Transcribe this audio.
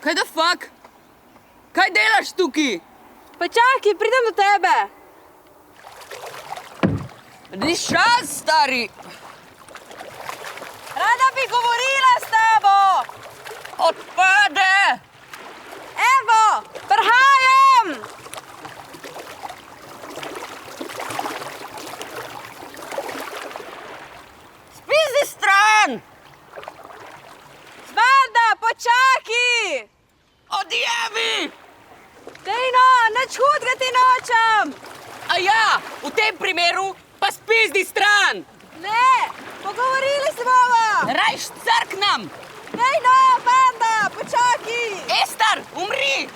Kaj da fuck? Kaj delaš tukaj? Pa čakaj, pridem do tebe. Ni šans, stari. Rada bi govorila s tabo. Odpade! Evo, prihajam. Spizdi stran! Varda, počakaj. Odjevi! Dej no, nič hudega ti nočem. A ja, v tem primeru pa spizdi stran! Ne, pogovorili se bomo. Rajš crknam! Dej no, Varda, počakaj. Ester, umri!